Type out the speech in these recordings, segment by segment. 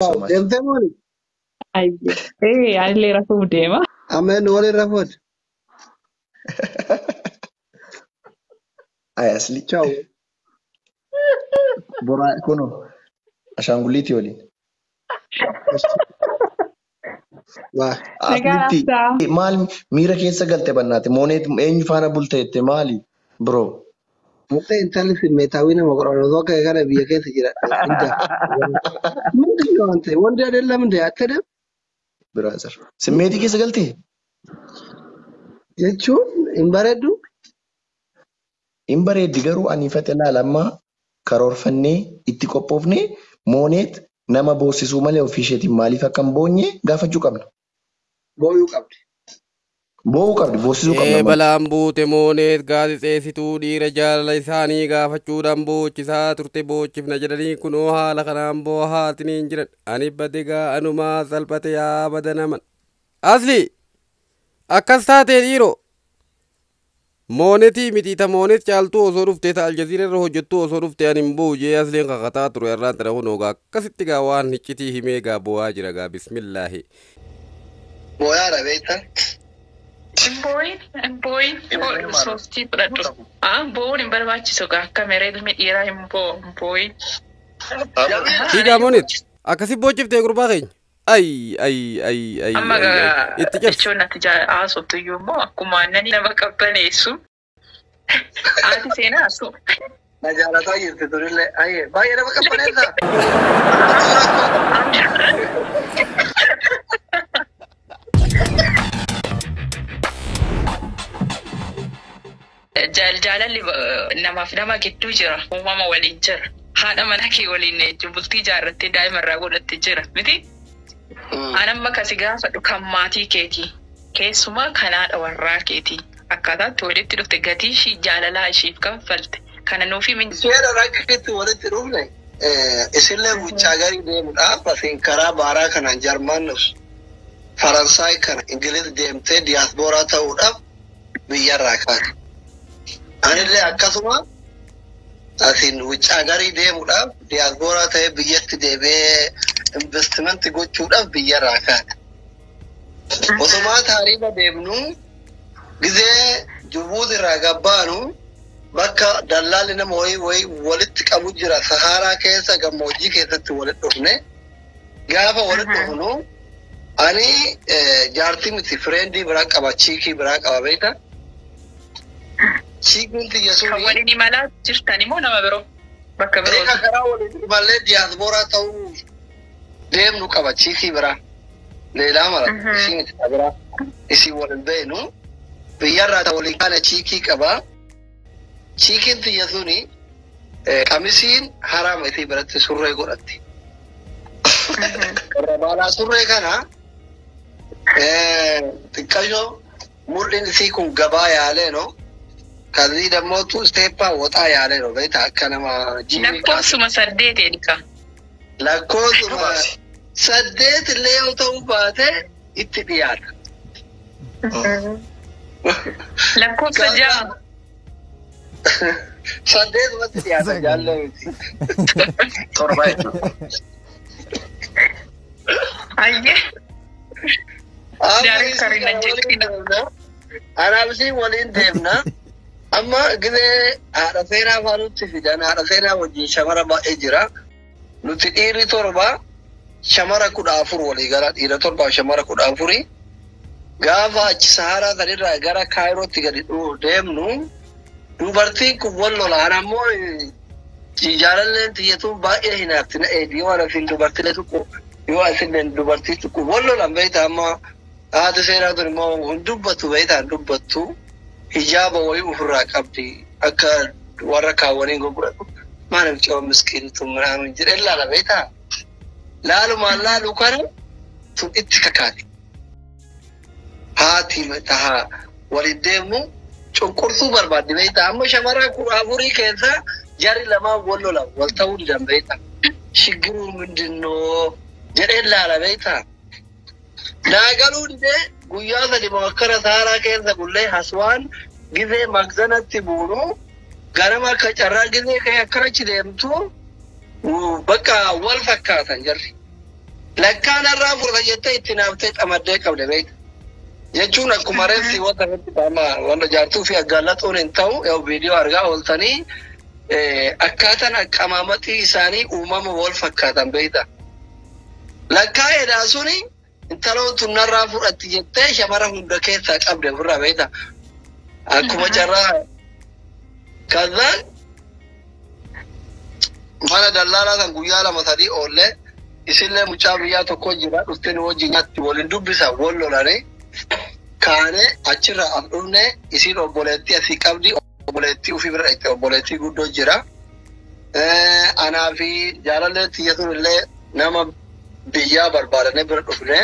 so Wow, much. them money. Ayye. Anillee rafuu deema. Amen. Wali rafut. I asli. Ciao. Bora kuno. Ashanguliti wali. Wah. Nagaan Aslitti. abdaa. Maal miira keessa galte bannaati. Mooneet eenyu faana bulteette maali? Bro. Mata intalli filmeetawii nama qorannoo akka kana biyya keessa jira. Inda. Wanti wante wanti adeemamte akkana Brother. Simmeetii keessa galtee? jechuun hin bareeddu. Hin bareeddi garuu ani ifate laalammaa karoorfannee itti qophoofnee mooneet nama boossisuu malee ofii isheetiin maaliif akka hin boonye gaafachuu qabna. Booyuu qabdi. Boo'uu qabdi, boossisuu qabna. balaan buute mooneet gaazexeessituu dhiira jaalala isaanii gaafachuudhaan boochisaa turte boochifna jedhanii kunoo haala kanaan boohaatiniin jiran ani badegaa anumaa salphate yaa badanaman. Asli akkas taatee dhiiroo moonetii mitiita moonet caaltuu osoo dhuftee ta aljaziira irra hojjettu osoo dhuftee ani hin bu'u jee asliin kakataa ture irraan tana kunoogaa akkasitti gaa waan hiccitii himee gaa bu'aa jira gaa bismillaahi. Booyaadha beektan. Boyin sooftii fudhadhu. Bo'uun hin barbaachisu akka meree ilmi dhiiraa hin boyin. Dhiigaa moonet akkasi boochiftee gurbaa keenya. Ay. Amma Itti cabsi. jechuun ati haasoftu iyyuu immoo akkuma aannanii nama qabbaneessu. Ati seenaa asu. Na jaalataa jirti turillee. Ayyee baay'ee nama qabbaneessa. Jaalalli namaaf nama gidduu jira. Uumama waliin jira. Haadha mana kee waliin bultii ijaarrattee daa'ima irraa godhattee jira. Miti? Anamma kasi gaafadhu kan maatii keetii. Keessumaa kan haadha warraa keetii. Akkaataatti walitti dhufte gatii ishii jaalalaa ishiif kanfalte. Kana nuufi min. Seera rakkitti walitti dhufne isillee guccaa garii deemuudhaaf asiin karaa baaraa kanaan Jarmaannus Faransaay kana Ingiliz deemtee diyaaspooraa ta'uudhaaf biyyarraa kaate. Anillee akkasuma asiin guccaa garii deemuudhaaf diyaaspooraa ta'ee biyyatti deebi'ee investimentii gochuudhaaf biyyarraa kaate. Osumaa taariifa deemnu gizee Jibuuti irraa gabbaanu bakka dallaalli nama walitti qabu jira. Saharaa keessa gammoojjii keessatti walitti dhufne. Gaafa walitti dhufnu ani jaartii miti fireendii biraa qaba, chiikii biraa qaba beekta. Chiikiin xiyya Kan suni waliin imalaa jirtan immoo nama biroo bakka biroo. beeka karaa waliin imallee diyaaspooraa ta'uu deemnu qaba chiikii biraa. Leelaa mara isii miti biraa isii waliin beenu biyyarraa ta'u waliin kana chiikii qaba. Chiikiin xiyya suni qamisiin haraama isii biratti surree godhatti. Baalaa surree kana xiqqashoo mul'in isii kun gabaa yaalee no. Kazii dammootu isteeppaa woxaa yaalee no beektaa akka nama jiimii kaasa. Lakkoofsuma 8 edika. Lakkoofsuma 8 illee yoo ta'u baate itti dhiyaata. Lakkoofsa 6. 8 dhiyaata jaallee miti. Torba jechuudha. Ayyee. Daareektarii nan jettina. Anaabsii waliin deemna. Amma gizee haadha seenaa faanutti fidan haadha seenaa wajjin shamara baay'ee jira. Nuti dhiirri torba shamara 14 walii gara dhiira torbaaf shamara 14. Gaafa achi Saharaa sanirraa gara Kaayirootti gadi deemnu dubartiin kun wal lolaan ammoo jaalalleen xiyyatuun baay'ee hin haafti na eedi yoo anafin dubartilee tokko yoo asilleen dubartii tokko wal lolaan beektaa amma haati seenaa tun immoo hin dubbattu beektaa hin dubbattu hijaaba wayii ofirraa qabdi akka warra kaawwanii gurguratu maaliif cewa miskiintu miraamin jedhee laala beektaa laalumaan laalu kana tun itti kakaati. Haati tahaa waliin deemu cunqursuu barbaadde beektaa amma shamara 14 keessa jarri lamaan wal lola wal ta'uu didan beektaa shiggiruu mindinoo jedhee laala beektaa naagaluu didee guyyaa sadi makkara Saharaa keessa gullee haswaan gizee magzanatti buunu ganama akka carraa gizee kee akkanachi deemtu bakka wal fakkaatan jarri lakkaan irraa fudhata jettee itti naaftee xamaddee qabde beekta. Jechuun akkuma reefsi wanta irratti qaama wanta jaartuu fi aggaallatuun hin ta'u yoo viidiyoo argaa ooltanii akkaataan qamaamatii isaanii uumama wal fakkaatan beekta. Lakkaa edhaa suni intaloon tunnarraa fudhatti jettee shamara hunda keessaa qabde ofirraa beekta. Akkuma carraa kazaan mana dallaalaa kan guyyaa 2-3 oollee isinlee mucaa biyyaa tokko jira dhuftee nu wajjin nyaatti waliin dubbisan wal lolanii kaanee achirraa af dhufne isin obboleettii asii qabdi obboleettii ofii bira dhaqxe obboleettii guddoo jira. Anaa fi jaalallee tiyyatuun illee nama biyyaa barbaadannee bira dhufne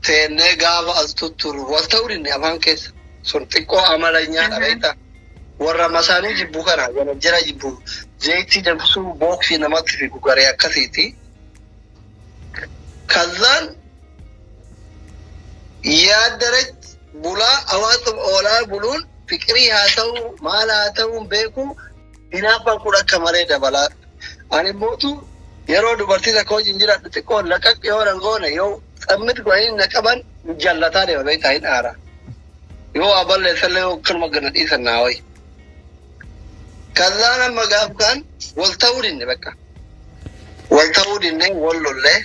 teennee gaafa as tutturu wal ta'uu dinne afaan keessa sun xiqqoo amala nyaata beektaa. Warra masaanii jibbu kana wala jira jibbu zayitii dabsuu booksii namatti figu garee akkasiiti. Kazaan yaaddaretti bulaa hawaasa oolaa buluun fiqirii haa ta'u maal haa ta'u beeku hinaaffaan kun akka malee dabalaa. Ani mootu yeroo dubartii takka wajjin jiraadhu xiqqoo laqaq yoo dangoone yoo xammit godhanii na qaban jallataa deema beektaa hin aara. Yoo aballeessallee yoo kanuma gana dhiisan naa wayi. Kazaan amma gaaf kan wal ta'uu dinne bakka. Wal ta'uu dinne wal lollee.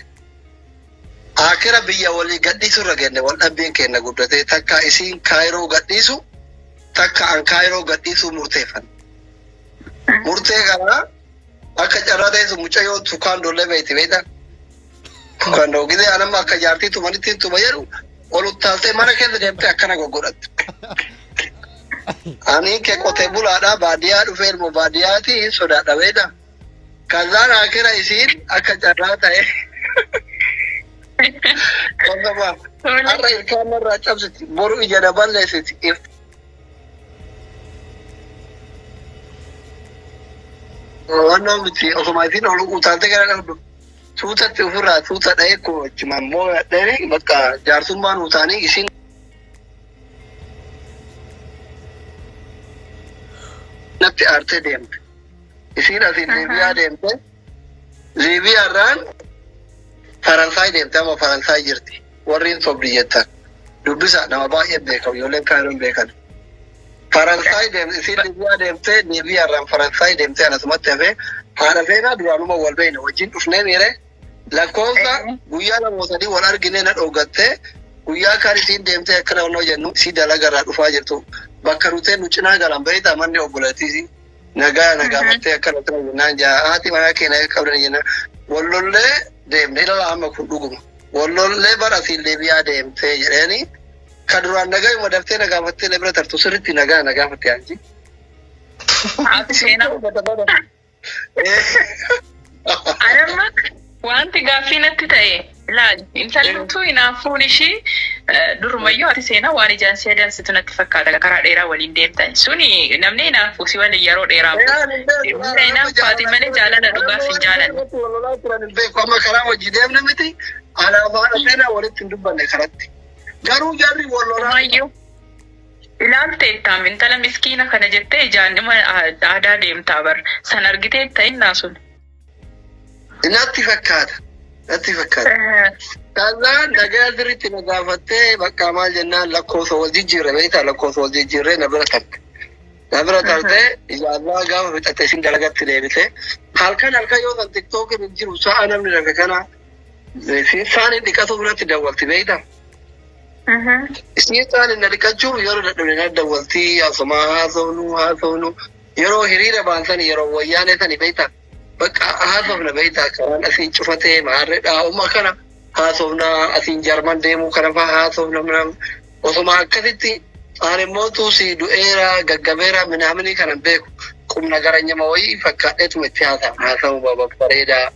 Akira biyya walii gadhiisu irra genne wal dhabbiin kenna guddatee takka isiin kaayiroo gadhiisu takka an kaayiroo gadhiisu murteeffan. Murtee kana akka carraa ta'esu mucayyoo tukaan dollee beekti beektaa. Tukaan doogitee anamma akka jaartii tumanitti tuma jedhu ol uttaaltee mana keessa deemtee akkana goggodhatte. Ani ke qotee bulaadhaa baadiyyaa dhufee ilmoo baadiyyaati sodaadha beektaa. Kazaan akira isiin akka carraa ta'e. Har'a ilkaan irraa cabsiti boru ija daballeessiti. Wannan miti osuma isin ol utaalte gara dhabdu tuutatti ofirraa tuuta dha'ee kochima immoo dha'ee bakka jaarsummaan utaanii isin natti aartee deemte. Isin asiin Liibiyaa deemte. Liibiyaarraan Faransaay deemte amma Faransaay jirti. Warri sobdi jettan. Dubbisa nama baay'ee beekamu ijoolleen kaayiroon beekan. Faransaay deemte isin Liibiyaa deemte Liibiyaarraan Faransaay deemte anasumatti hafee haadha seenaa duraanuma wal beekne wajjin dhufnee miire lakkoofsa guyyaa 2-3 wal argine na dhoogattee guyyaa kaan isiin deemtee akkana onnoo jennu isii dalagarraa dhufaa jirtu. Bakka rutee nu cinaa galan beektaa manni obboleettiisi nagaa mattee akkana tura jennaan jaa haati manaa keenya qabdan jennaan wallollee deemne ilala amma kun dhuguma wallollee bara asiin Liibiyaa deemtee jedheeni ka duraan nagaa ima daftee nagaafattee na bira tartu sirriitti nagaafattee anji. Anamma wanti gaaffii natti ta'e ilaali intalluutu hinaafuun ishii durumayyuu ati seenaa waan ijaan si adansitu natti fakkaata karaa dheeraa waliin deemtan suni namni hinaafuu si waliin yeroo dheeraa seenaan faati malee jaalala dhugaaf hin jaalanne. Amma karaa wajji deemne miti alaabaa seenaa walitti hin dubbanne karatti garuu jarri wallolaa. Ilaalteettaan intala miskiina kana jettee ijaan dhimma aadaa deemtaa bar san argiteetta innaa sun. Natti fakkaata. Kazaan nagaa sirriitti na gaafattee bakka maal jennaan lakkoofsa wal jijjiirre beektaa lakkoofsa wal jijjiirree na bira tarte. Na bira tartee ijaarraa gaafa fixattee isin dalagatti deebitee halkan yoo kan tiktookiin hin jiru sa'a namni rafe kana isaanii dhiqatu biratti dawwalti beektaa. Isin isaanii na dhiqachuu yeroo dadhabne na dawwaltii haasumaa haasawnu yeroo hiriira baansanii yeroo wayyaanee sanii beektaa. Bakka haasofna beektaa karaan asiin cufatee maarreedhaa umma kana haasofna asiin jarman deemuu kana fa'aa haasofna osuma akkasitti ani immoo tuusii du'eera gaggabeera minaaminii kana beeku qubna garanyama wayii fakkaadheetuma itti haasa'u bareedaa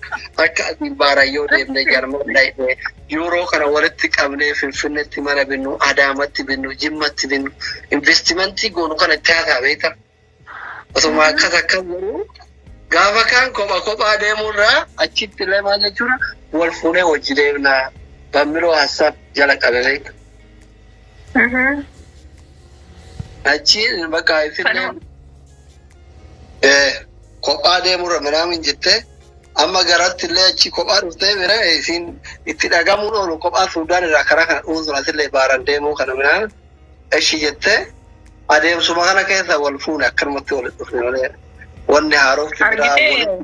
akka asiin baarayyoo deemne jarman dhayne yuuroo kana walitti qabnee finfinneetti mana binnu adaamatti binnu jimmatti binnu investimentii goonu kana itti haasa'a beektaa osuma akkas garuu gaafa kaan kophaa deemurraa achitti illee maal jechuudha wal fuunee wajji deemnaa bammiloo hasaab jala qabe beekta. Achi bakka isinlee kophaa deemurra minaamin jettee amma garatti illee achi kophaa dhuftee bira isin itti dhagamuun oolu kophaa Suudaan irraa karaa kana dhuunsuun illee baaran deemuu kana minaan eshi jettee adeemsuma kana keessa wal fuune akkanumatti walitti dhufne malee wanni haarofti biraa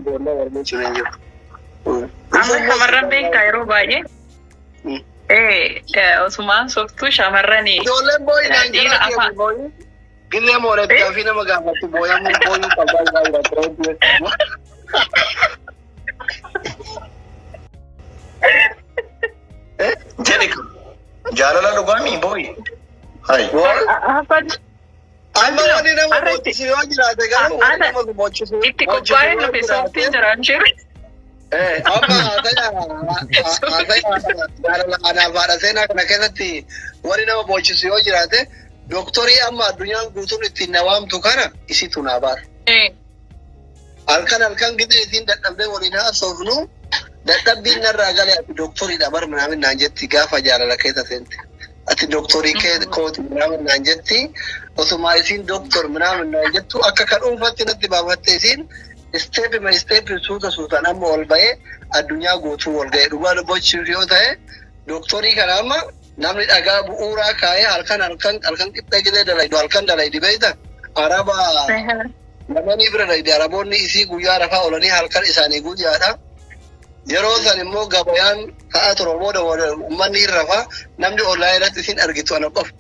boonna walmuusuun hin jiru. Amma shamarran beektaa yeroo baay'ee Osumaan softuu shamarranii ijoolleen booyi naan jala keessa booyi gillee moolettaa fi nama gaafatti booyamuu booyuu qabaa jira Jedhika. Jaalala dhugaamii booyi. Hai. Amma wani nama boochisuu yoo jiraate garuu wani nama boochisuu. itti qophaa'ee nuti softiin jiraan jiru. Amma jaalala anaaf haadha seenaa kana keessatti wani nama boochisuu yoo jiraate doktorii amma addunyaan guutuun ittiin na waamtu kana isitu naa baara. Halkan gidee isiin dadhabdee waliin haasofnu dadhabbiin narraa galee ati doktoriidha bar minaamin naan jetti gaafa jaalala keessa seente. Ati doktorii kooti minaamin naan jetti osuma isiin doktor minaamin naan jettu akka kan dhuunfatti natti baafatte isiin step by step suutaan amma ol ba'ee addunyaa guutuu wal ga'e dhugaa dubbachuuf yoo ta'e doktorii kana amma namni dhagaa bu'uuraa kaa'ee halkan qixxee gidee dalaydu halkan dalaydi beeyta araba namani bira dalaydi araboonni isii guyyaa rafaa olanii halkan isaanii guyyaadha. Yeroo san immoo gabayaan ka'aa ture booda uummanni hin rafaa namni ollaa irratti isin argitu ana qofa.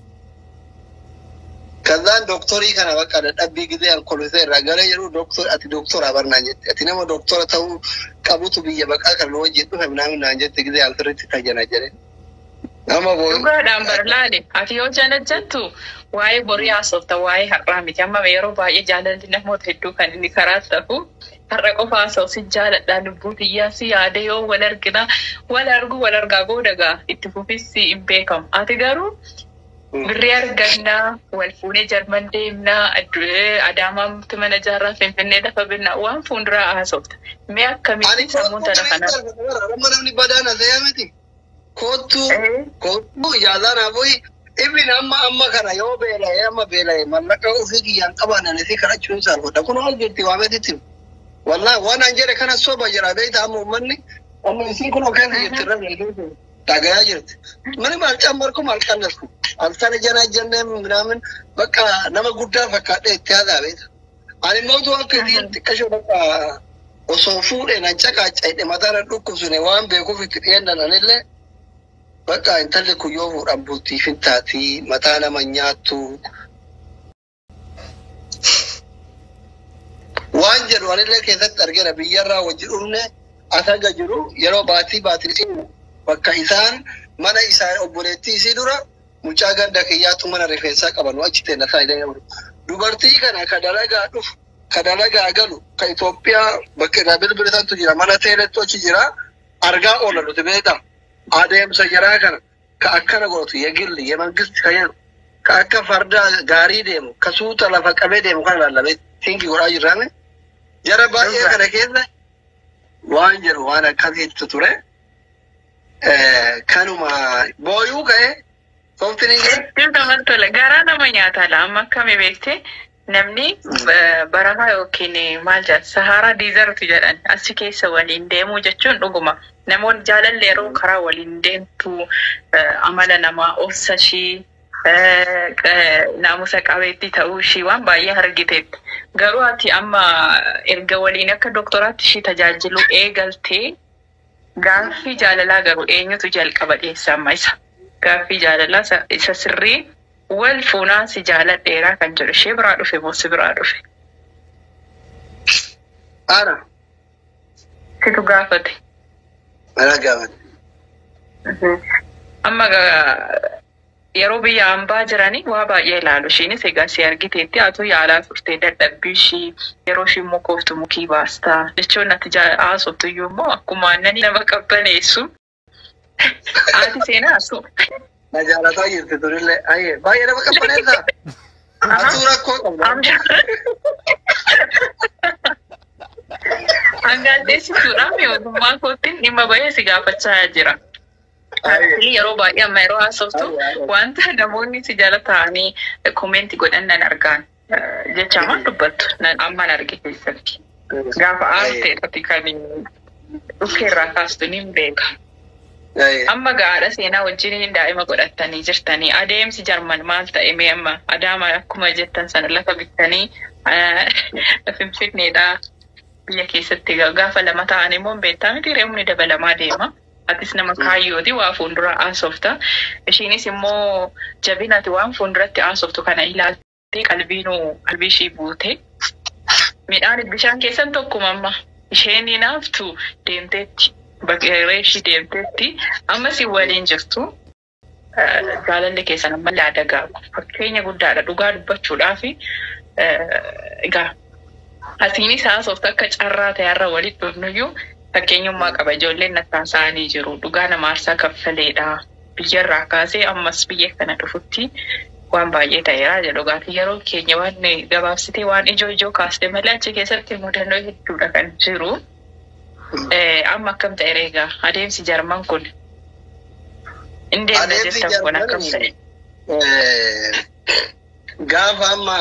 Kazaan doktorii kana bakka dadhabbii gidee alkoolii irraa galee jedhu ati doktora barnaan jette. Ati nama doktora ta'uu qabutu biyya baqaa kan wajjin dhufe naan jette gidee altirritti tajaajila jedhee. Nama booyu. Dhugaadhaan barlaade ati yoo jaallattu waa'ee borii haasofta waa'ee har'aa miti amma yeroo baay'ee jaalalli namoota hedduu kan inni karaa ta'u. Har'a qofa haasofsi jaaladhaa lubbuu xiyyaa si yaada yoo wal argina wal argaa boodagaa itti fufissi hin beekamu. Ati garuu birrii argannaa wal fuunee jarman deemnaa adaamaatti mana ijaarraa finfinnee lafa binnaa waan fuulduraa haasofta. Mee akkamitti sammuun tana kanaa? Amma namni badaan asee miti. Kootu ijaasaa naafuyi ibin amma kana yoo beela'ee mallaqa ofii kiyyaan qabaananii fi kadhachuun saalfadha. Kun ol jirti waameetitti. Wallahi waan an jedhe kana soba jira beeyta amma uummanni amma isiin kun keessa jirti irra dhagayaa jirti. Mani maal cammarku maal qannasku. Altana janaa jennee minaamin bakka nama guddaa fakkaadhee itti haasaa beeyta. Ani mootu akka isiin xiqqashoo bakka osoo fuudhee nan caqaaca'edhe mataa na dhukkubsune waan beekuuf itti dhiyeennan anillee bakka intalli kun yoo fuudhan bultiif hin taati mataa nama nyaattu. Waan jedhu anillee keessatti argina biyyarraa wajji dhufne asaga jiru yeroo baatii bakka isaan mana isaa obboleettii isii dura mucaa ganda kiyyaatu mana rifeensaa qaban achi ta'e nasaa illee jiru. Dubartii kana ka dalagaa galu ka Itoophiyaa bakka irraa bilbilisantu jira mana teelettu achi jira argaa oola nuti beekama. Adeemsa jaraa kana ka akkana godhatu yegilli yemangisti ka jedhu ka akka farda gaarii deemu ka suuta lafa qabee deemu kana laallamee tinki godhaa jirraame. Jara baay'ee kana keessa waan jedhu waan akkasiitu ture. Kanuma booyuu ka'e sooftiin hin jiru. Garaa nama nyaata amma akkami beekte namni baramaa yookiin maal jedhan Saharaa diizarti jedhan achi keessa waliin deemuu jechuun dhuguma. Namoonni jaalalli yeroo karaa waliin deemtu amala namaa obsa ishii naamusa qabeetti ta'uu ishii waan baay'ee argiteetti. Garuu ati amma erga waliin akka doktoraatti ishii tajaajilu eegaltee gaaffii jaalalaa garuu eenyutu jalqaba dhiyeessa amma isa. Gaaffii jaalalaa isa sirrii wal fuunaan si jaaladheeraa kan jedhu ishee biraa dhufe moo si biraa dhufe? Ana. Situ gaafate. Ana gaafate. Amma yeroo biyya hambaa jiranii waa baay'ee ilaalu. Ishiinis egaa si argiteetti haatu yaalaa turtee dadhabbii ishii yeroo ishii mukooftu mukii baastaa. Jechuun ati haasoftu iyyuu immoo akkuma aannanii nama qabbaneessu. Ati seenaa asu. Na jaalataa jirti turillee ayyee baay'ee nama qabbaneessaa. Atuu rakkoo qabda. Hangaaddeessituudhaan ogummaa kootiin dhimma bahee si gaafachaa jira. Yeroo baay'ee amma yeroo haasoftu wanta namoonni si jala ta'anii koomenti godhannan argaan jecha maan dubbattu amman arge keessatti. Gaafa aarteedhati kan dhukkeerraa kaastu ni beeka. Amma gaadha seenaa wajjin daa'ima godhatanii jirtanii adeemsi Jarman maal ta'e mee amma Adaama akkuma jettan sana lafa bittanii Finfinneedhaa biyya keessatti gaafa lama ta'an immoo beektaa miti reemni dabalamaa deema. Atis nama kaayyooti waa fuuldura aasofta. Ishiinis immoo jabinati waan fuulduratti aasoftu kana ilaaltee qalbii ishii buute. Midhaan bishaan keessan tokkuma amma isheen hinaaftu deemteetti. Bakkeeree ishii deemteetti amma si waliin jirtu jaalalli keessan amma laadagaa fakkeenya guddaadha dhugaa dubbachuudhaaf egaa asiinis haasofta akka carraa ta'arra walitti dhufnuyyuu fakkeenyummaa qaba ijoolleen nattaasa'anii jiru dhugaa nama aarsaa kaffaleedha biyyarraa kaasee ammas biyya kana dhufutti waan baay'ee ta'eera jedhu gaatii yeroo keenya waan gabaabsitee waan ijoo kaaste malee achi keessatti mudannoo hedduudha kan jiru. Amma akkam ta'e egaa adeemsi Jarman kun indeemna jettan kun akkam ta'e gaafa amma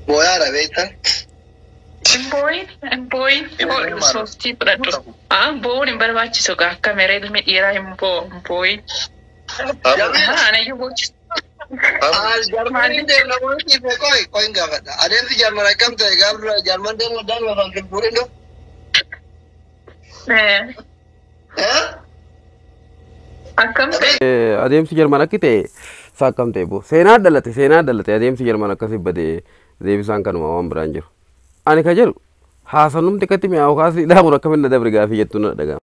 booyaadha beektan Boyin sooftii fudhadhu boon hin barbaachisu gaa akka meree ilmi dhiiraa hin boyin anayyuu boochisu. Jarman deemna wanti koin gaafadha. Adeemsi Jarman akkam ta'e gaafa Jarman deemna daanuma kan filfuudhin dho. Akkam ta'e. Adeemsi Jarman akki ta'e isaa akkam ta'e boo seenaa dhalate adeemsi Jarman akkasii badee deebisaan kanuma waan biraan jiru. Ani ka jedhu haasannumti akkatti mi'aawu kaasii dhaamuun akka minna dabri gaafii jettu na dhaga'ama.